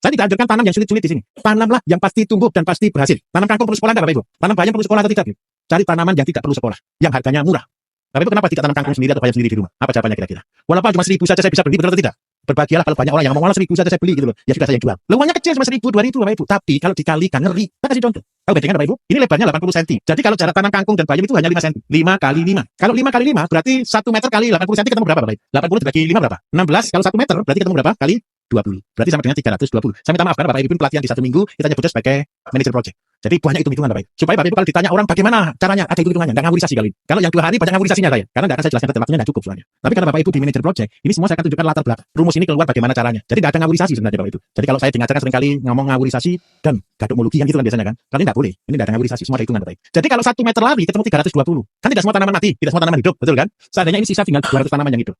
Saya tidak anjurkan tanam yang sulit-sulit di sini. Tanamlah yang pasti tumbuh dan pasti berhasil. Tanam kangkung perlu sekolah enggak Bapak Ibu? Tanam bayam perlu sekolah atau tidak? Cari tanaman yang tidak perlu sekolah, yang harganya murah. Bapak Ibu kenapa tidak tanam kangkung sendiri atau bayam sendiri di rumah? Apa jawabannya kira-kira? Walaupun cuma 1.000 saja saya bisa beli, betul atau tidak? Berbahagialah kalau banyak orang yang ngomong, malah 1.000 saja saya beli gitu loh. Ya sudah saya jual. Uangnya kecil cuma 1.000, 2.000 Bapak Ibu. Tapi kalau dikalikan ngeri. Saya kasih contoh. Tahu bedanya Bapak Ibu? Ini lebarnya 80 cm. Jadi kalau jarak tanam kangkung dan bayam itu hanya 5 cm. 5 kali 5. Kalau 5 kali 5 berarti 1 meter kali 80 cm ketemu berapa Bapak Ibu? 80 dibagi 5 berapa? 16. Kalau 1 meter berarti ketemu berapa? Kali 20. Berarti sama dengan 320. Saya minta maaf karena Bapak Ibu pelatihan di 1 minggu, kita nyebutnya sebagai manajer project. Jadi banyak hitung-hitungan Bapak Ibu. Supaya Bapak Ibu kalau ditanya orang bagaimana caranya, ada hitung-hitungannya, enggak ngawurisasi kali ini. Kalau yang 2 hari banyak ngawurisasinya saya. Karena enggak akan saya jelaskan dan waktunya enggak cukup soalnya. Tapi karena Bapak Ibu di manajer project, ini semua saya akan tunjukkan latar belakang. Rumus ini keluar bagaimana caranya. Jadi enggak ada ngawurisasi sebenarnya Bapak Ibu. Jadi kalau saya dengarkan seringkali ngomong ngawurisasi dan gadokmologi yang gitu kan biasanya kan. Kali enggak boleh. Ini enggak ada ngawurisasi, semua ada hitungan Bapak Ibu. Jadi kalau 1 meter lari ketemu 320. Kan tidak semua tanaman mati, tidak semua tanaman hidup, betul kan? Seandainya ini sisa tinggal 200 tanaman yang hidup.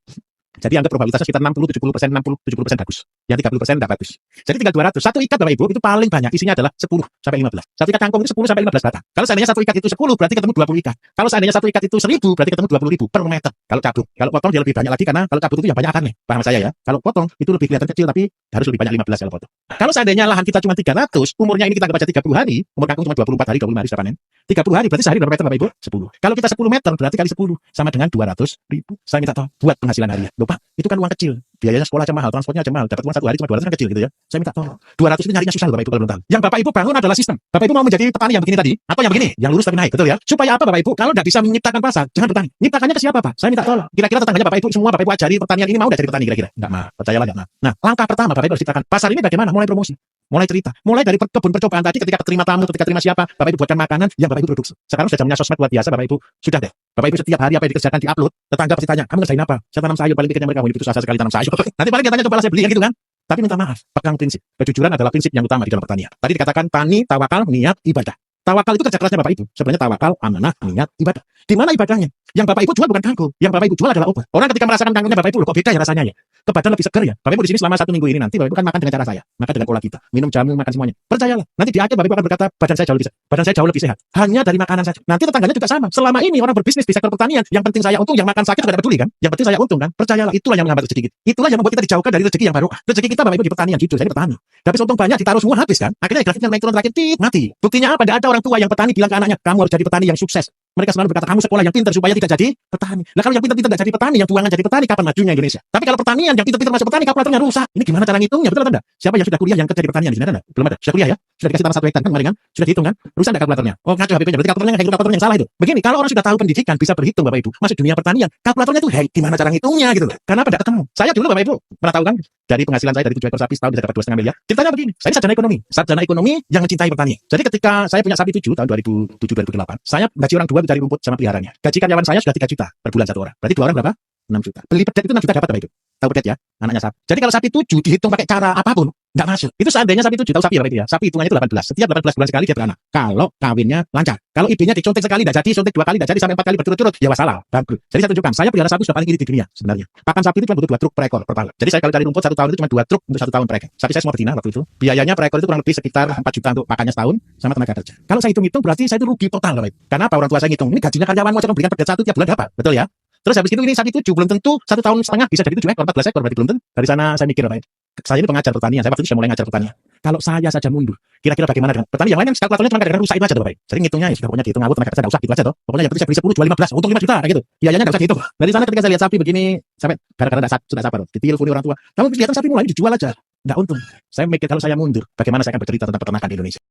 Jadi anggap probabilitasnya sekitar 60, 70%, 60, 70% bagus. Yang 30% tidak bagus. Jadi tinggal 200. Satu ikat Bapak Ibu itu paling banyak isinya adalah 10 sampai 15. Satu ikat kangkung itu 10 sampai 15 batang. Kalau seandainya satu ikat itu 10 berarti ketemu 20 ikat. Kalau seandainya satu ikat itu 1.000 berarti ketemu 20.000 per meter. Kalau cabut. Kalau potong dia lebih banyak lagi karena kalau cabut itu yang banyak akarnya. Paham saya ya? Kalau potong itu lebih kelihatan kecil tapi harus lebih banyak 15 kalau potong. Kalau seandainya lahan kita cuma 300, umurnya ini kita anggap aja 30 hari, umur kangkung cuma 24 hari, 25 hari sudah panen. 30 hari berarti sehari berapa meter Bapak Ibu? 10. Kalau kita 10 meter berarti kali 10 sama dengan 200.000. Saya minta tolong buat penghasilan harian. Loh Pak, itu kan uang kecil. Biayanya sekolah aja mahal, transportnya aja mahal. Dapat uang 1 hari cuma 200 kan kecil gitu ya. Saya minta tolong. 200 itu nyarinya susah Bapak Ibu kalau belum tahu. Yang Bapak Ibu bangun adalah sistem. Bapak Ibu mau menjadi petani yang begini tadi atau yang begini, yang lurus tapi naik, betul ya? Supaya apa Bapak Ibu? Kalau tidak bisa menciptakan pasar, jangan bertani. Nyiptakannya ke siapa Pak? Saya minta tolong. Kira-kira tetangganya Bapak Ibu semua Bapak Ibu ajari pertanian ini mau enggak jadi petani kira-kira? Enggak mau. Percayalah enggak mau. Nah, langkah pertama Bapak Ibu harus ciptakan pasar ini bagaimana? Mulai promosi. Mulai cerita, mulai dari kebun percobaan tadi ketika terima tamu, ketika terima siapa, Bapak Ibu buatkan makanan yang Bapak Ibu produksi. Sekarang sudah zamannya sosmed luar biasa, Bapak Ibu sudah deh. Bapak Ibu setiap hari apa yang dikerjakan diupload, tetangga pasti tanya, kamu ngerjain apa? Saya tanam sayur, paling pikirnya mereka, itu susah sekali tanam sayur. Nanti paling katanya coba saya beli yang gitu kan. Tapi minta maaf, pegang prinsip. Kejujuran adalah prinsip yang utama di dalam pertanian. Tadi dikatakan tani, tawakal, niat, ibadah. Tawakal itu kerja kerasnya Bapak Ibu. Sebenarnya tawakal, amanah, niat, ibadah. Di mana ibadahnya? Yang Bapak Ibu jual bukan kangkung. Yang Bapak Ibu jual adalah obat. Orang ketika merasakan kangkungnya Bapak Ibu, loh, kok beda ya rasanya ya? Ke badan lebih segar ya. Bapak Ibu di sini selama 1 minggu ini nanti Bapak Ibu kan makan dengan cara saya. Makan dengan pola kita. Minum jamu, makan semuanya. Percayalah. Nanti di akhir Bapak Ibu akan berkata, badan saya jauh lebih sehat. Hanya dari makanan saja. Nanti tetangganya juga sama. Selama ini orang berbisnis di sektor pertanian, yang penting saya untung, yang makan sakit juga tidak peduli kan? Yang penting saya untung kan? Percayalah, itulah yang menghambat rezeki kita.Itulah yang membuat kita dijauhkan dari rezeki yang baru. Rezeki kita Bapak Ibu di pertanian, jujur saya petani. Tapi untung banyak ditaruh semua habis kan? Akhirnya grafiknya naik turun terakhir mati. Buktinya apa? Tidak ada orang tua yang petani bilang ke anaknya, kamu harus jadi petani yang sukses. Mereka selalu berkata, kamu sekolah yang pintar supaya tidak jadi petani. Nah kalau yang pintar-pintar tidak jadi petani, yang buangan jadi petani, kapan majunya Indonesia? Tapi kalau pertanian, yang pintar-pintar masuk petani, kalkulatornya rusak. Ini gimana cara ngitungnya? Betul atau tidak? Siapa yang sudah kuliah yang kerja di pertanian di sini ada? Belum ada. Sudah kuliah ya? Sudah dikasih tanah 1 hektar kan kemarin kan? Sudah dihitung kan? Rusak tidak kalkulatornya? Oh ngaco HPP-nya. Berarti kalkulatornya kayak kalkulator yang salah itu. Begini, kalau orang sudah tahu pendidikan, bisa berhitung Bapak Ibu. Masuk dunia pertanian, kalkulatornya itu gimana cara ngitungnya gitu loh. Karena apa? Tidak ketemu. Saya dulu Bapak Ibu, pernah tahu kan? Dari penghasilan saya dari 7 ekor sapi setahun bisa dapat 2,5 miliar. Ceritanya begini, saya sarjana ekonomi. Sarjana ekonomi yang mencintai pertanian. Jadi ketika saya punya sapi 7 tahun 2007-2008, saya gaji orang 2 mencari rumput sama peliharanya. Gaji karyawan saya sudah 3 juta per bulan 1 orang. Berarti 2 orang berapa? 6 juta. Beli pedet itu 6 juta dapat Bapak Ibu. Tahu pedet ya? Anaknya sapi. Jadi kalau sapi 7 dihitung pakai cara apapun, enggak masuk. Itu seandainya sapi 7 tahu sapi ya Bapak Ibu ya. Sapi hitungannya itu 18. Setiap 18 bulan sekali dia beranak. Kalau kawinnya lancar. Kalau ibunya dicontek sekali enggak jadi, contek 2 kali enggak jadi sampai 4 kali berturut-turut, ya masalah, bangkrut. Jadi saya tunjukkan, saya pelihara sapi sudah paling irit di dunia sebenarnya. Pakan sapi itu cuma butuh 2 truk per ekor per tahun. Jadi saya kalau cari rumput 1 tahun itu cuma 2 truk untuk 1 tahun per ekor. Sapi saya semua betina waktu itu. Biayanya per ekor itu kurang lebih sekitar 4 juta untuk pakannya setahun sama tenaga kerja. Kalau saya hitung-hitung berarti saya itu rugi total Bapak Ibu. Karena apa? Orang tua saya ngitung, ini gajinya karyawan mau belikan pedet 1 tiap bulan dapat. Betul ya? Terus habis itu ini sapi 7 belum tentu 1 tahun setengah bisa jadi 7 ekor, 14 ekor berarti belum tentu. Dari sana saya mikir Bapak Ibu. Saya ini pengajar pertanian, saya waktu itu sudah mulai ngajar pertanian. Kalau saya saja mundur, kira-kira bagaimana dengan petani yang lain yang kalkulatornya cuma kadang-kadang rusak itu aja Bapak Ibu. Jadi ngitungnya ya sudah pokoknya dihitung ngawur tenaga kerja enggak usah gitu aja toh. Pokoknya yang penting saya beli 10 jual 15, untung 5 juta kayak gitu. Biayanya enggak usah dihitung. Dari sana ketika saya lihat sapi begini, sampai kadang-kadang sudah sabar, diteleponi orang tua. Kamu kelihatan sapi mulai dijual aja. Enggak untung. Saya mikir kalau saya mundur, bagaimana saya akan bercerita tentang peternakan di Indonesia.